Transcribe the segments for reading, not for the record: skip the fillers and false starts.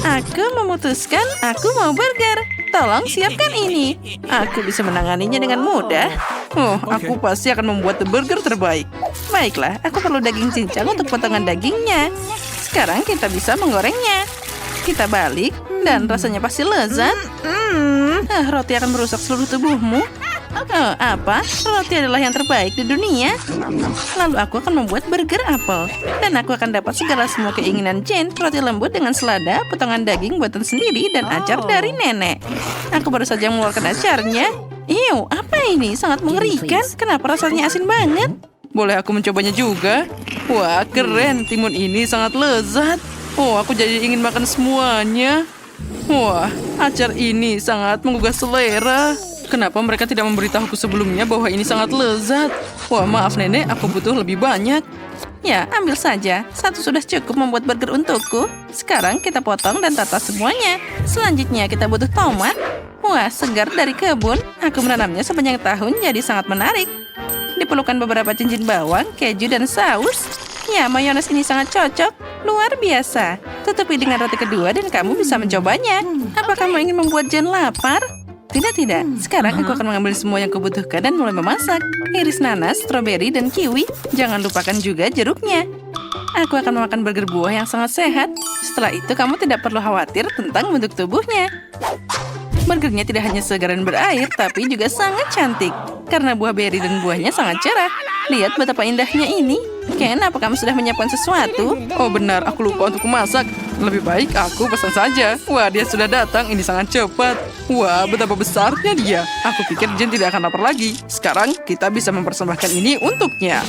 Aku memutuskan aku mau burger. Tolong siapkan ini. Aku bisa menanganinya dengan mudah. Oh, aku pasti akan membuat burger terbaik. Baiklah, aku perlu daging cincang untuk potongan dagingnya. Sekarang kita bisa menggorengnya. Kita balik, dan rasanya pasti lezat. Roti akan merusak seluruh tubuhmu. Oh, apa? Roti adalah yang terbaik di dunia. Lalu aku akan membuat burger apel. Dan aku akan dapat semua keinginan Jane. Roti lembut dengan selada, potongan daging buatan sendiri, dan acar dari nenek. Aku baru saja mengeluarkan acarnya. Ew, apa ini? Sangat mengerikan. Kenapa rasanya asin banget? Boleh aku mencobanya juga? Wah, keren. Timun ini sangat lezat. Oh, aku jadi ingin makan semuanya. Wah, acar ini sangat menggugah selera. Kenapa mereka tidak memberitahuku sebelumnya bahwa ini sangat lezat? Wah, maaf nenek, aku butuh lebih banyak. Ya, ambil saja. Satu sudah cukup membuat burger untukku. Sekarang kita potong dan tata semuanya. Selanjutnya kita butuh tomat. Wah, segar dari kebun. Aku menanamnya sepanjang tahun, jadi sangat menarik. Diperlukan beberapa cincin bawang, keju, dan saus. Ya, mayones ini sangat cocok. Luar biasa. Tutupi dengan roti kedua dan kamu bisa mencobanya. Apa kamu ingin membuat Jane lapar? Tidak. Sekarang aku akan mengambil semua yang kubutuhkan dan mulai memasak. Iris nanas, stroberi, dan kiwi. Jangan lupakan juga jeruknya. Aku akan memakan burger buah yang sangat sehat. Setelah itu kamu tidak perlu khawatir tentang bentuk tubuhnya. Burgernya tidak hanya segar dan berair, tapi juga sangat cantik. Karena buah beri dan buahnya sangat cerah. Lihat betapa indahnya ini. Ken, apa kamu sudah menyiapkan sesuatu? Oh benar, aku lupa untuk memasak. Lebih baik aku pesan saja. Wah, dia sudah datang. Ini sangat cepat. Wah, betapa besarnya dia. Aku pikir Jane tidak akan lapar lagi. Sekarang kita bisa mempersembahkan ini untuknya.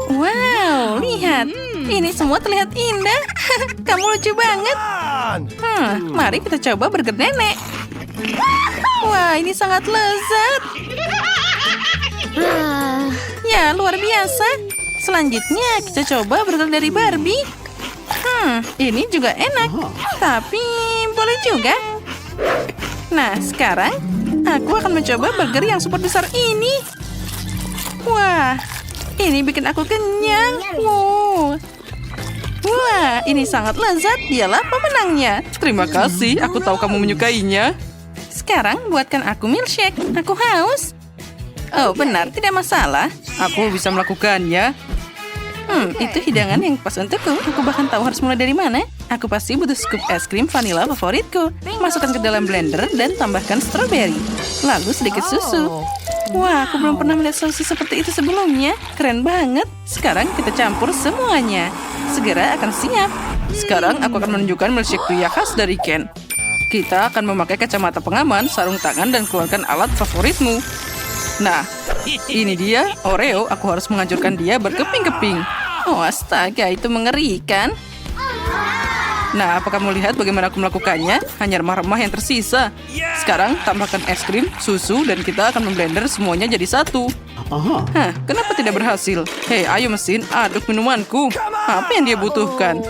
Wow, lihat. Ini semua terlihat indah. Kamu lucu banget. Mari kita coba burger nenek. Wah, ini sangat lezat. Ya, luar biasa. Selanjutnya kita coba burger dari Barbie. Ini juga enak. Tapi boleh juga. Nah, sekarang aku akan mencoba burger yang super besar ini. Wah, ini bikin aku kenyang. Wow. Wah, ini sangat lezat. Dialah pemenangnya. Terima kasih, aku tahu kamu menyukainya. Sekarang buatkan aku milkshake. Aku haus. Oh, benar, tidak masalah. Aku bisa melakukannya. Itu hidangan yang pas untukku. Aku bahkan tahu harus mulai dari mana. Aku pasti butuh scoop es krim vanila favoritku. Masukkan ke dalam blender dan tambahkan stroberi. Lalu sedikit susu. Wah, aku belum pernah melihat solusi seperti itu sebelumnya. Keren banget. Sekarang kita campur semuanya. Segera akan siap. Sekarang aku akan menunjukkan milkshake pria khas dari Ken. Kita akan memakai kacamata pengaman, sarung tangan, dan keluarkan alat favoritmu. Nah, ini dia, Oreo. Aku harus menghancurkan dia berkeping-keping. Oh, astaga, itu mengerikan. Nah, apa kamu lihat bagaimana aku melakukannya? Hanya remah-remah yang tersisa. Sekarang, tambahkan es krim, susu, dan kita akan memblender semuanya jadi satu. Kenapa tidak berhasil? Hei, ayo mesin, aduk minumanku. Apa yang dia butuhkan?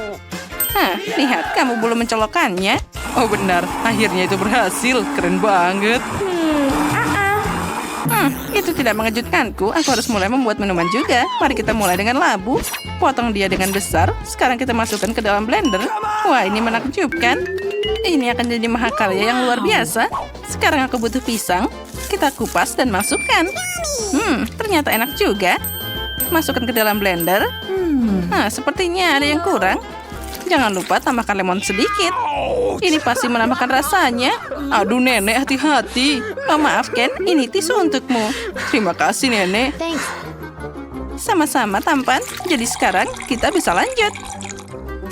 Lihat, kamu belum mencolokkannya. Oh benar, akhirnya itu berhasil. Keren banget. Itu tidak mengejutkanku. Aku harus mulai membuat minuman juga. Mari kita mulai dengan labu. Potong dia dengan besar. Sekarang kita masukkan ke dalam blender. Wah, ini menakjubkan. Ini akan jadi mahakarya yang luar biasa. Sekarang aku butuh pisang. Kita kupas dan masukkan. Ternyata enak juga. Masukkan ke dalam blender. Sepertinya ada yang kurang. Jangan lupa tambahkan lemon sedikit. Ini pasti menambahkan rasanya. Aduh nenek, hati-hati. Oh, maaf Ken, ini tisu untukmu. Terima kasih nenek. Sama-sama tampan. Jadi sekarang kita bisa lanjut.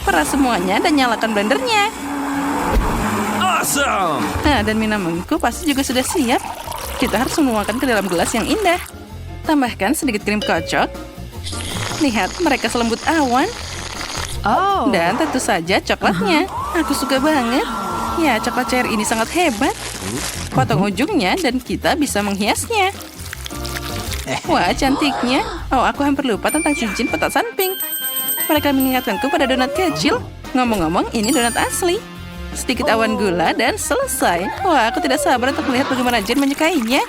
Peras semuanya dan nyalakan blendernya. Awesome. Nah, dan minumanku pasti juga sudah siap. Kita harus menuangkan ke dalam gelas yang indah. Tambahkan sedikit krim kocok. Lihat, mereka selembut awan. Dan tentu saja coklatnya. Aku suka banget. Ya, coklat cair ini sangat hebat. Potong ujungnya dan kita bisa menghiasnya. Wah, cantiknya. Oh, aku hampir lupa tentang cincin petasan pink. Mereka mengingatkanku pada donat kecil. Ngomong-ngomong, ini donat asli. Sedikit awan gula dan selesai. Wah, aku tidak sabar untuk melihat bagaimana Jane menyukainya.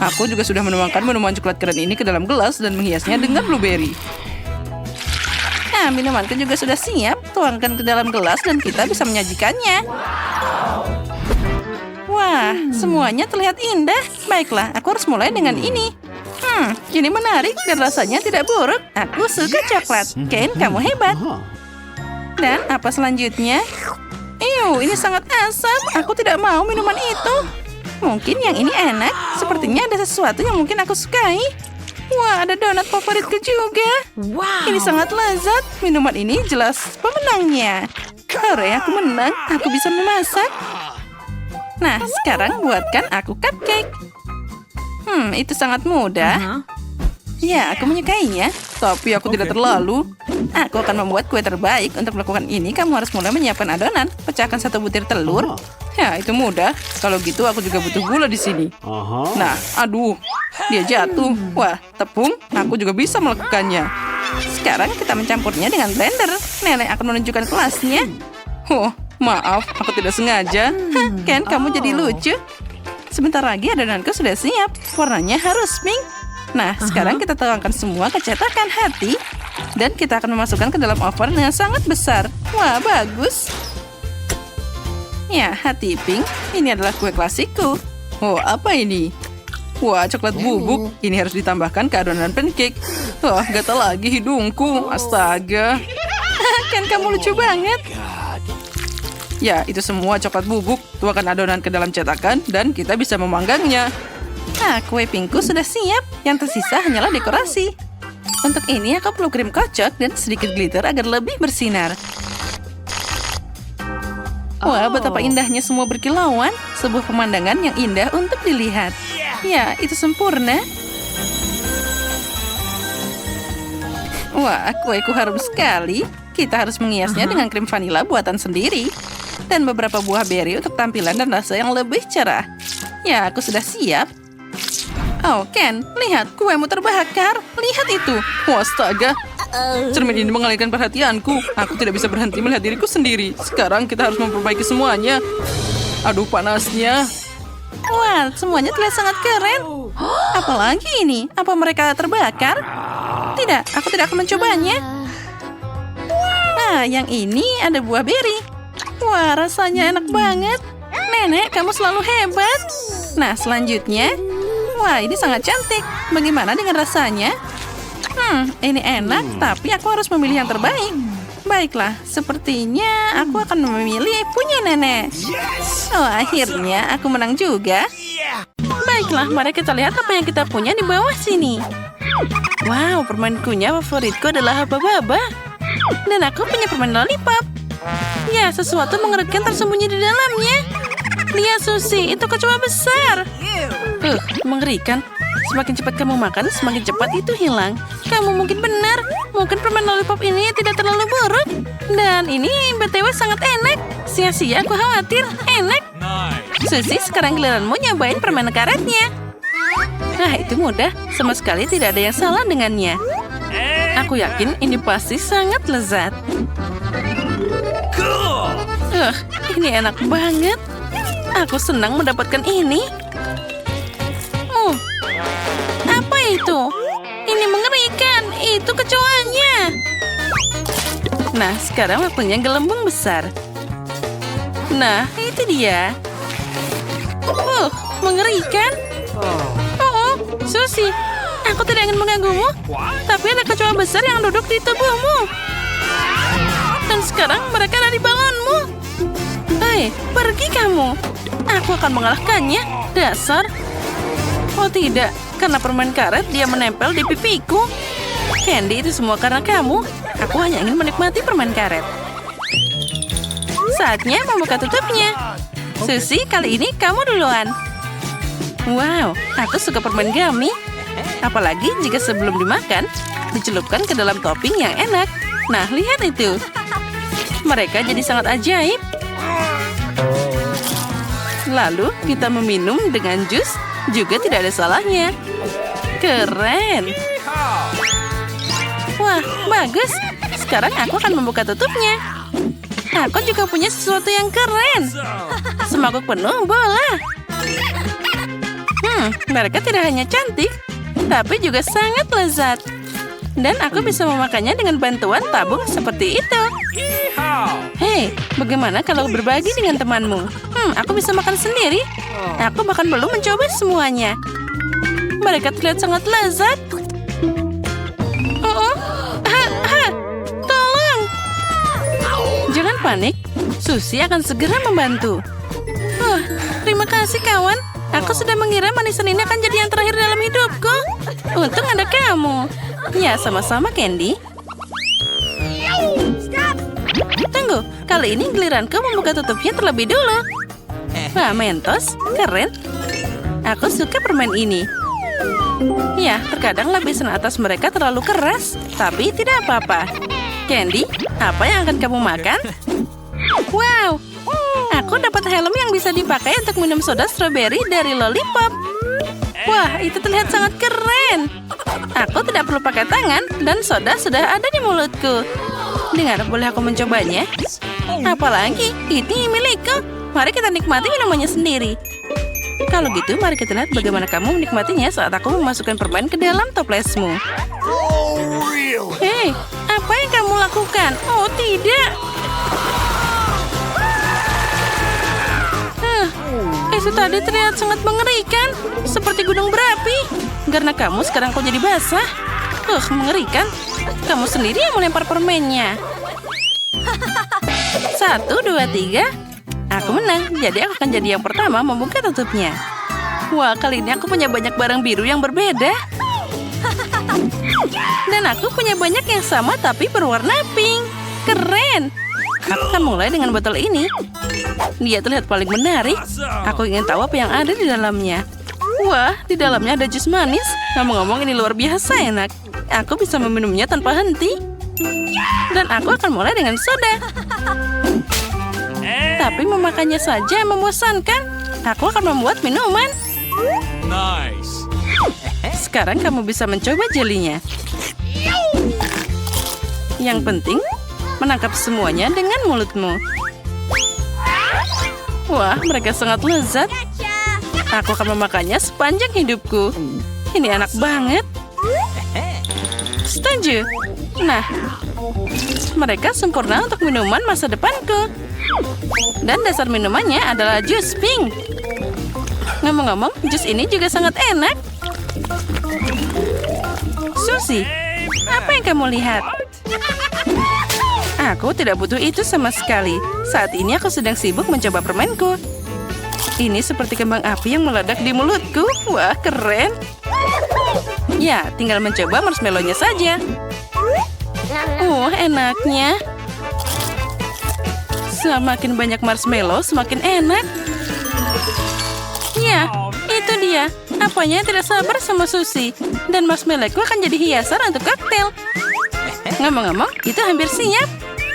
Aku juga sudah menuangkan minuman coklat keren ini ke dalam gelas dan menghiasnya dengan blueberry. Nah, minumanku juga sudah siap. tuangkan ke dalam gelas dan kita bisa menyajikannya. Wah, semuanya terlihat indah. Baiklah, aku harus mulai dengan ini. Ini menarik dan rasanya tidak buruk. Aku suka coklat. Ken, kamu hebat. Dan apa selanjutnya? Ini sangat asam. Aku tidak mau minuman itu. Mungkin yang ini enak. Sepertinya ada sesuatu yang mungkin aku sukai. Wah, ada donat favoritku juga. Ini sangat lezat. Minuman ini jelas pemenangnya. Hore, aku menang. Aku bisa memasak. Nah, sekarang buatkan aku cupcake. Itu sangat mudah. Ya, aku menyukainya. Tapi aku tidak terlalu. Aku akan membuat kue terbaik. Untuk melakukan ini, kamu harus mulai menyiapkan adonan. Pecahkan 1 butir telur. Ya, itu mudah. Kalau gitu, aku juga butuh gula di sini. Nah, aduh. Dia jatuh. Wah, tepung. Aku juga bisa melakukannya. Sekarang kita mencampurnya dengan blender. Nenek akan menunjukkan kelasnya. Oh, maaf. Aku tidak sengaja. Ken, kamu jadi lucu. Sebentar lagi adonanku sudah siap. Warnanya harus pink. Nah, sekarang kita tuangkan semua ke cetakan hati. Dan kita akan memasukkan ke dalam oven yang sangat besar. Wah, bagus. Ya, hati pink. Ini adalah kue klasikku. Oh, apa ini? Wah, coklat bubuk. Ini harus ditambahkan ke adonan pancake. Wah, gatal lagi hidungku. Astaga. Kan kamu lucu banget. Ya, itu semua coklat bubuk. Tuangkan adonan ke dalam cetakan dan kita bisa memanggangnya. Nah, kue pinkku sudah siap. Yang tersisa hanyalah dekorasi. Untuk ini aku perlu krim kocok dan sedikit glitter agar lebih bersinar. Wah, betapa indahnya semua berkilauan. Sebuah pemandangan yang indah untuk dilihat. Ya, itu sempurna. Wah, kueku harum sekali. Kita harus menghiasnya dengan krim vanila buatan sendiri. Dan beberapa buah beri untuk tampilan dan rasa yang lebih cerah. Ya, aku sudah siap. Oh, Ken, lihat kuemu terbakar. Lihat itu. Wah, astaga. Cermin ini mengalihkan perhatianku. Aku tidak bisa berhenti melihat diriku sendiri. Sekarang kita harus memperbaiki semuanya. Aduh, panasnya. Wah, semuanya terlihat sangat keren. Apalagi ini? Apa mereka terbakar? Tidak, aku tidak akan mencobanya. Nah, yang ini ada buah beri. Wah, rasanya enak banget. Nenek, kamu selalu hebat. Nah, selanjutnya. Wah, ini sangat cantik. Bagaimana dengan rasanya? Ini enak, tapi aku harus memilih yang terbaik. Baiklah, sepertinya aku akan memilih punya nenek. Oh, akhirnya aku menang juga. Baiklah, mari kita lihat apa yang kita punya di bawah sini. Wow, permen kunyah favoritku adalah haba-haba. Dan aku punya permen lollipop. Ya, sesuatu mengerikan tersembunyi di dalamnya. Lihat, Susi, itu kecoa besar. Mengerikan. Semakin cepat kamu makan, semakin cepat itu hilang. Kamu mungkin benar. Mungkin permen lollipop ini tidak terlalu buruk. Dan ini BTW sangat enak. Sia-sia aku khawatir. Enak. Susi, sekarang giliranmu nyobain permen karetnya. Nah, itu mudah. Sama sekali tidak ada yang salah dengannya. Aku yakin ini pasti sangat lezat. Ini enak banget. Aku senang mendapatkan ini. Apa itu? Ini mengerikan. Itu kecoanya. Nah, sekarang waktunya gelembung besar. Nah, itu dia. Mengerikan. Susi, aku tidak ingin mengganggumu. Tapi ada kecoa besar yang duduk di tubuhmu. Dan sekarang mereka ada di balonmu. Hei, pergi kamu. Aku akan mengalahkannya. Dasar. Oh tidak, karena permen karet dia menempel di pipiku. Candy, itu semua karena kamu. Aku hanya ingin menikmati permen karet. Saatnya membuka tutupnya. Susi, kali ini kamu duluan. Wow, aku suka permen gummy. Apalagi jika sebelum dimakan, dicelupkan ke dalam topping yang enak. Nah, lihat itu. Mereka jadi sangat ajaib. Lalu kita meminum dengan jus juga tidak ada salahnya. Keren. Wah, bagus. Sekarang aku akan membuka tutupnya. Aku juga punya sesuatu yang keren. Semangkuk penuh bola. Mereka tidak hanya cantik, tapi juga sangat lezat. Dan aku bisa memakannya dengan bantuan tabung seperti itu. Hei, bagaimana kalau berbagi dengan temanmu? Aku bisa makan sendiri. Aku bahkan belum mencoba semuanya. Mereka terlihat sangat lezat. Tolong! Jangan panik. Sushi akan segera membantu. Terima kasih, kawan. Aku sudah mengira manisan ini akan jadi yang terakhir dalam hidupku. Untung ada kamu. Ya, sama-sama, Candy. Tunggu, kali ini giliranku membuka tutupnya terlebih dulu. Wah, Mentos, keren. Aku suka permen ini. Ya, terkadang lapisan atas mereka terlalu keras, tapi tidak apa-apa. Candy, apa yang akan kamu makan? Wow, aku dapat helm yang bisa dipakai untuk minum soda strawberry dari Lollipop. Wah, itu terlihat sangat keren. Aku tidak perlu pakai tangan dan soda sudah ada di mulutku. Dengar, boleh aku mencobanya? Apalagi, ini milikku. Mari kita nikmati minumannya sendiri. Kalau gitu, mari kita lihat bagaimana kamu menikmatinya saat aku memasukkan permen ke dalam toplesmu. Hei, apa yang kamu lakukan? Oh, tidak. Itu tadi terlihat sangat mengerikan. Seperti gunung berapi. Karena kamu sekarang kok jadi basah. Mengerikan. Kamu sendiri yang melempar permennya. 1, 2, 3. Aku menang, jadi aku akan jadi yang pertama membuka tutupnya. Wah, kali ini aku punya banyak barang biru yang berbeda. Dan aku punya banyak yang sama tapi berwarna pink. Keren. Aku akan mulai dengan botol ini. Dia terlihat paling menarik. Aku ingin tahu apa yang ada di dalamnya. Wah, di dalamnya ada jus manis. Ngomong-ngomong, ini luar biasa enak. Aku bisa meminumnya tanpa henti. Dan aku akan mulai dengan soda. Tapi memakannya saja membosankan. Aku akan membuat minuman. Nice. Sekarang kamu bisa mencoba jelinya. Yang penting, menangkap semuanya dengan mulutmu. Wah, mereka sangat lezat. Aku akan memakannya sepanjang hidupku. Ini enak banget. Setuju. Nah, mereka sempurna untuk minuman masa depanku. Dan dasar minumannya adalah jus pink. Ngomong-ngomong, jus ini juga sangat enak. Sushi, apa yang kamu lihat? Aku tidak butuh itu sama sekali. Saat ini aku sedang sibuk mencoba permenku. Ini seperti kembang api yang meledak di mulutku. Wah, keren. Ya, tinggal mencoba marshmallow-nya saja. Enaknya. Semakin banyak marshmallow, semakin enak. Ya, itu dia. Apanya tidak sabar sama sushi. Dan marshmallow-ku akan jadi hiasan untuk koktail. Ngomong-ngomong, itu hampir siap.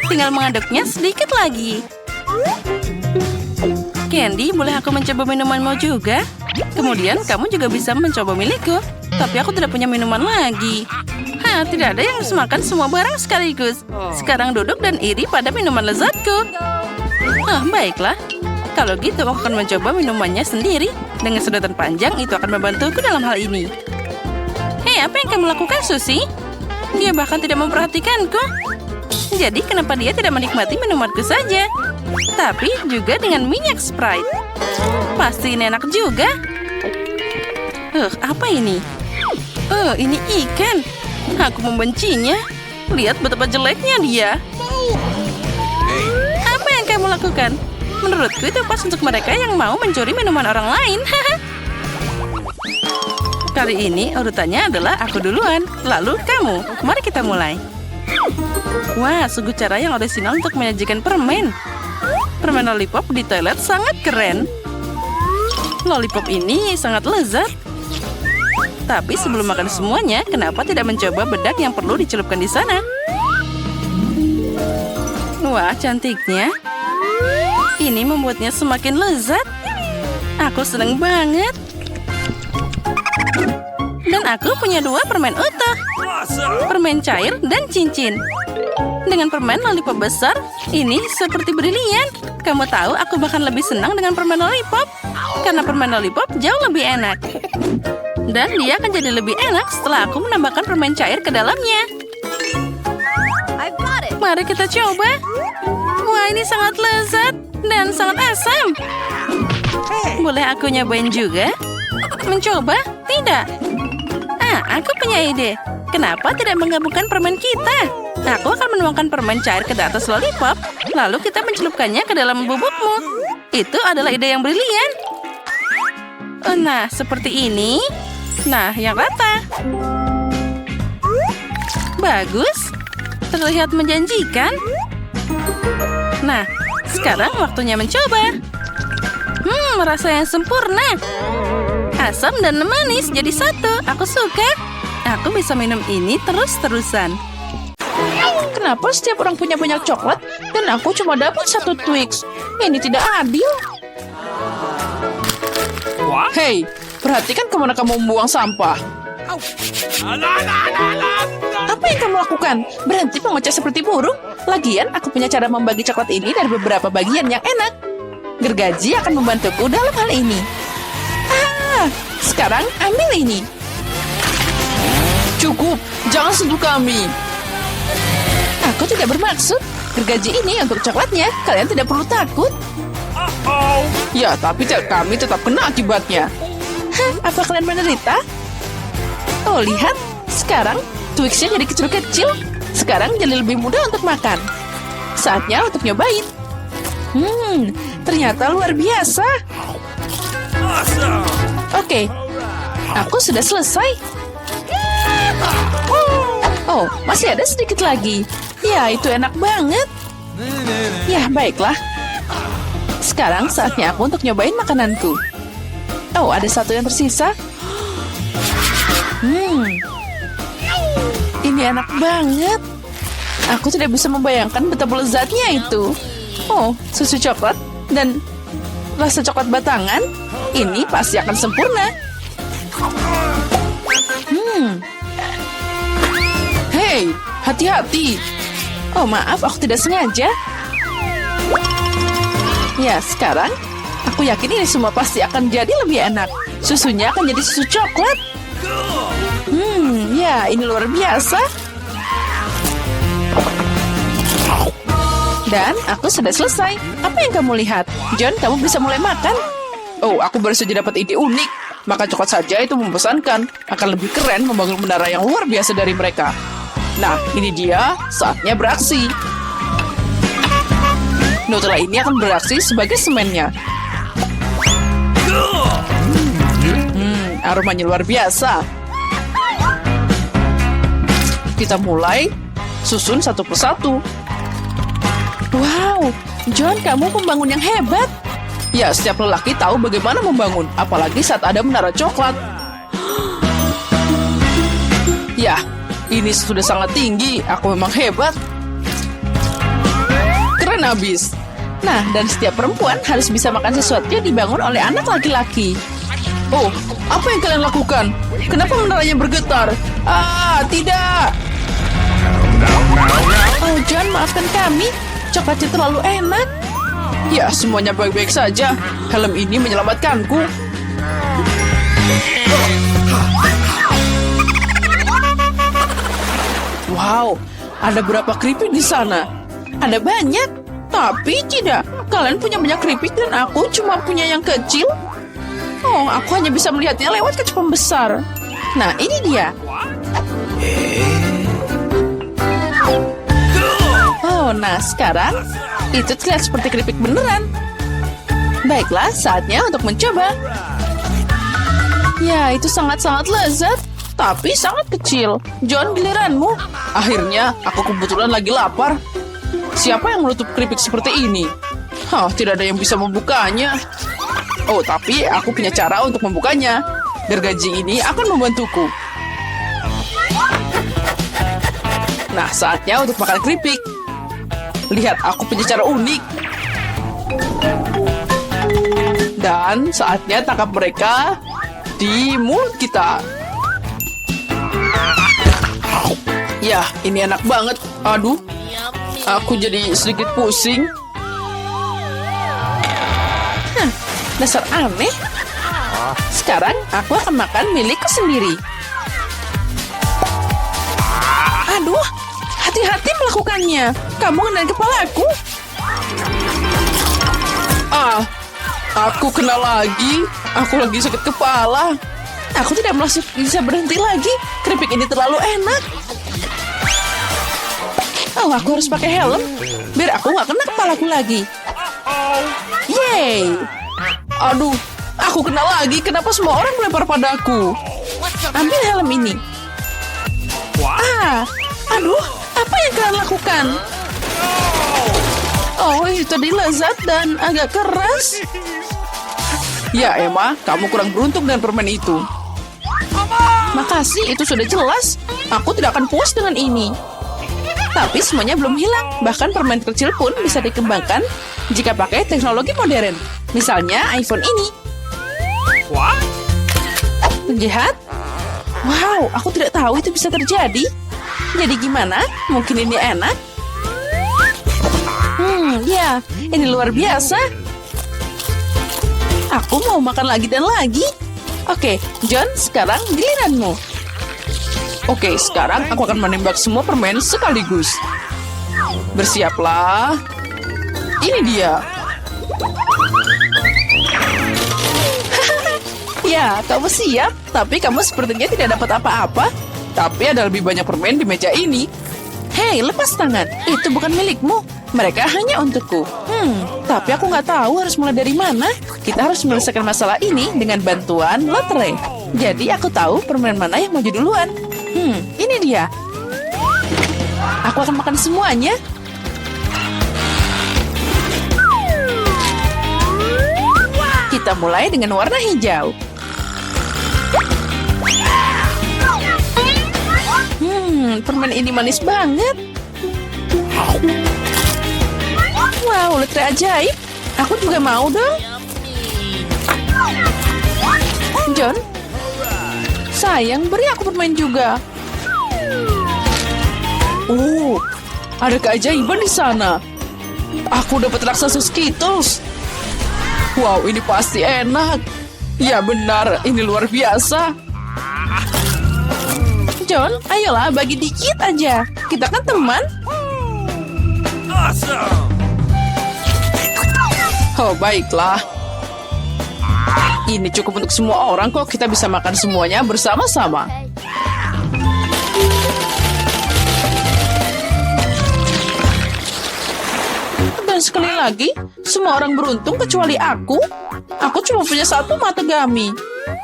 Tinggal mengaduknya sedikit lagi. Candy, boleh aku mencoba minumanmu juga? Kemudian, kamu juga bisa mencoba milikku. Tapi aku tidak punya minuman lagi. Tidak ada yang semakan semua barang sekaligus. Sekarang duduk dan iri pada minuman lezatku. Baiklah. Kalau gitu, aku akan mencoba minumannya sendiri. Dengan sedotan panjang, itu akan membantuku dalam hal ini. Hei, apa yang kamu lakukan, Sushi? Dia bahkan tidak memperhatikanku. Jadi, kenapa dia tidak menikmati minumanku saja? Tapi juga dengan minyak Sprite. Pasti ini enak juga. Apa ini? Ini ikan. Aku membencinya. Lihat betapa jeleknya dia. Apa yang kamu lakukan? Menurutku itu pas untuk mereka yang mau mencuri minuman orang lain. Kali ini urutannya adalah aku duluan, lalu kamu. Mari kita mulai. Wah, sungguh cara yang orisinal untuk menyajikan permen. Permen lollipop di toilet sangat keren. Lollipop ini sangat lezat. Tapi sebelum makan semuanya, kenapa tidak mencoba bedak yang perlu dicelupkan di sana? Wah, cantiknya. Ini membuatnya semakin lezat. Aku senang banget. Dan aku punya 2 permen utuh. Permen cair dan cincin. Dengan permen lollipop besar, ini seperti brilian. Kamu tahu, aku bahkan lebih senang dengan permen lollipop. Karena permen lollipop jauh lebih enak. Dan dia akan jadi lebih enak setelah aku menambahkan permen cair ke dalamnya. Mari kita coba. Wah, ini sangat lezat dan sangat asam. Boleh aku nyobain juga? Mencoba? Tidak. Aku punya ide. Kenapa tidak menggabungkan permen kita? Aku akan menuangkan permen cair ke atas lollipop, lalu kita mencelupkannya ke dalam bubukmu. Itu adalah ide yang brilian. Nah, seperti ini. Nah, yang rata. Bagus. Terlihat menjanjikan. Nah, sekarang waktunya mencoba. Rasa yang sempurna. Asam dan manis jadi satu. Aku suka. Aku bisa minum ini terus-terusan. Kenapa setiap orang punya banyak coklat dan aku cuma dapat satu Twix? Ini tidak adil. Hei, perhatikan kemana kamu membuang sampah. Apa yang kamu lakukan? Berhenti mengoceh seperti burung. Lagian, aku punya cara membagi coklat ini dari beberapa bagian yang enak. Gergaji akan membantuku dalam hal ini. Sekarang ambil ini. Cukup, jangan sentuh kami. Aku tidak bermaksud. Gergaji ini untuk coklatnya. Kalian tidak perlu takut. Ya, tapi kami tetap kena akibatnya. Apa kalian menderita? Oh, lihat. Sekarang Twix-nya jadi kecil-kecil. Sekarang jadi lebih mudah untuk makan. Saatnya untuk nyobain. Ternyata luar biasa. Oke, aku sudah selesai. Oh, masih ada sedikit lagi. Ya, itu enak banget. Ya, baiklah. Sekarang saatnya aku untuk nyobain makananku. Oh, ada satu yang tersisa. Ini enak banget. Aku tidak bisa membayangkan betapa lezatnya itu. Oh, susu coklat dan rasa coklat batangan. Ini pasti akan sempurna. Hei, hati-hati. Oh, maaf, aku tidak sengaja. Ya, sekarang aku yakin ini semua pasti akan jadi lebih enak. Susunya akan jadi susu coklat. Ya, ini luar biasa. Dan aku sudah selesai. Apa yang kamu lihat? John, kamu bisa mulai makan. Oh, aku baru saja dapat ide unik. Makan coklat saja itu membosankan. Akan lebih keren membangun menara yang luar biasa dari mereka. Nah, ini dia. Saatnya beraksi. Nutella ini akan beraksi sebagai semennya. Aromanya luar biasa. Kita mulai susun satu persatu. Wow, John, kamu pembangun yang hebat. Ya, setiap lelaki tahu bagaimana membangun, apalagi saat ada menara coklat. Ya, ini sudah sangat tinggi. Aku memang hebat. Keren abis. Nah, dan setiap perempuan harus bisa makan sesuatu yang dibangun oleh anak laki-laki. Oh, apa yang kalian lakukan? Kenapa menaranya bergetar? Tidak. Oh, John, maafkan kami. Coklatnya terlalu enak. Ya, semuanya baik-baik saja. Helm ini menyelamatkanku. Wow, ada berapa keripik di sana? Ada banyak, tapi tidak. Kalian punya banyak keripik dan aku cuma punya yang kecil. Oh, aku hanya bisa melihatnya lewat kaca pembesar. Nah, ini dia. Oh, nah sekarang itu terlihat seperti keripik beneran. Baiklah, saatnya untuk mencoba. Ya, itu sangat-sangat lezat, tapi sangat kecil. John, giliranmu. Akhirnya, aku kebetulan lagi lapar. Siapa yang menutup keripik seperti ini? Tidak ada yang bisa membukanya. Oh, tapi aku punya cara untuk membukanya. Gergaji ini akan membantuku. Nah, saatnya untuk makan keripik. Lihat, aku punya cara unik. Dan saatnya tangkap mereka di mulut kita. Ya, ini enak banget. Aduh, aku jadi sedikit pusing. Dasar aneh. Sekarang aku akan makan milikku sendiri. Aduh, hati-hati melakukannya. Kamu ngenai kepalaku. Aku kena lagi. Aku lagi sakit kepala. Aku tidak bisa berhenti lagi. Keripik ini terlalu enak. Oh, aku harus pakai helm biar aku nggak kena kepalaku lagi. Yeay. Aduh, aku kena lagi. Kenapa semua orang melempar padaku? Ambil helm ini. Aduh, apa yang kalian lakukan? Oh, itu tadi lezat dan agak keras. Ya, Emma, kamu kurang beruntung dengan permen itu. Makasih, itu sudah jelas. Aku tidak akan puas dengan ini. Tapi semuanya belum hilang. Bahkan permen kecil pun bisa dikembangkan jika pakai teknologi modern. Misalnya iPhone ini. What? Penjahat? Wow, aku tidak tahu itu bisa terjadi. Jadi gimana? Mungkin ini enak? Ya, ini luar biasa. Aku mau makan lagi dan lagi. Oke, John, sekarang giliranmu. Oke, sekarang aku akan menembak semua permen sekaligus. Bersiaplah. Ini dia. Ya, kamu siap, tapi kamu sepertinya tidak dapat apa-apa. Tapi ada lebih banyak permen di meja ini. Hei, lepas tangan. Itu bukan milikmu. Mereka hanya untukku. Tapi aku nggak tahu harus mulai dari mana. Kita harus menyelesaikan masalah ini dengan bantuan lotre. Jadi aku tahu permen mana yang maju duluan. Ini dia. Aku akan makan semuanya. Kita mulai dengan warna hijau. Permen ini manis banget. Wow, lotre ajaib. Aku juga mau dong. John, sayang, beri aku permen juga. Oh, ada keajaiban di sana. Aku dapat raksasa Skittles. Wow, ini pasti enak. Ya benar, ini luar biasa. John, ayolah bagi dikit aja. Kita kan teman. Awesome. Oh, baiklah. Ini cukup untuk semua orang kok. Kita bisa makan semuanya bersama-sama. Dan sekali lagi, semua orang beruntung kecuali aku. Aku cuma punya satu mata gami.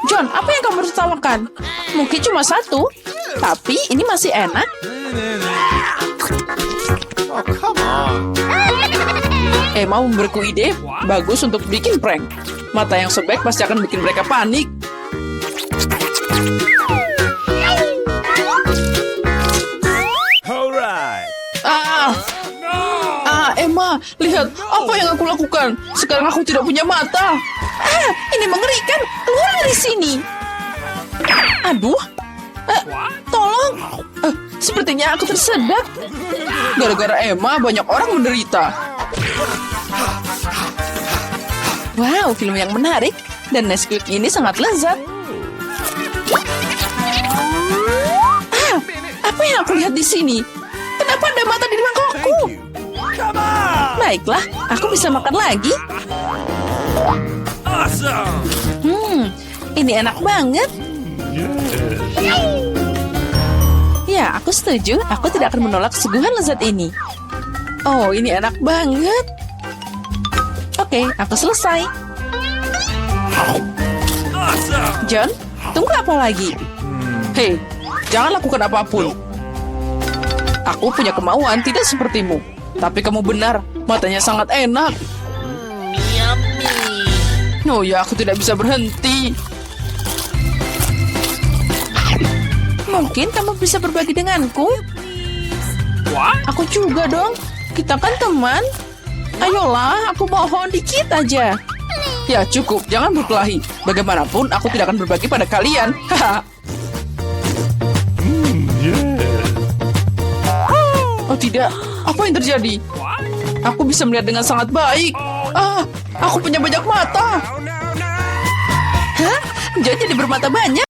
John, apa yang kamu tertawakan? Mungkin cuma satu, tapi ini masih enak. Oh, come on. Emma memberiku ide bagus untuk bikin prank. Mata yang sobek pasti akan bikin mereka panik. Alright. Emma, lihat apa yang aku lakukan. Sekarang aku tidak punya mata. Ini mengerikan. Keluar dari sini. Aduh. Tolong. Sepertinya aku tersedak. Gara-gara Emma, banyak orang menderita. Wow, film yang menarik. Dan Nesquik ini sangat lezat. Apa yang aku lihat di sini? Kenapa ada mata di mangkokku? Come on. Baiklah, aku bisa makan lagi. Awesome. Ini enak banget. Ya, aku setuju. Aku tidak akan menolak kesuguhan lezat ini. Oh, ini enak banget. Oke, aku selesai. Awesome. John, tunggu apa lagi? Hei, jangan lakukan apapun. Aku punya kemauan tidak sepertimu. Tapi kamu benar, matanya sangat enak. Oh ya, aku tidak bisa berhenti. Mungkin kamu bisa berbagi denganku? What? Aku juga dong. Kita kan teman. Ayolah, aku mohon dikit aja. Ya cukup, jangan berkelahi. Bagaimanapun, aku tidak akan berbagi pada kalian. Oh tidak, apa yang terjadi? Aku bisa melihat dengan sangat baik. Aku punya banyak mata. Hah? Jadi bermata banyak?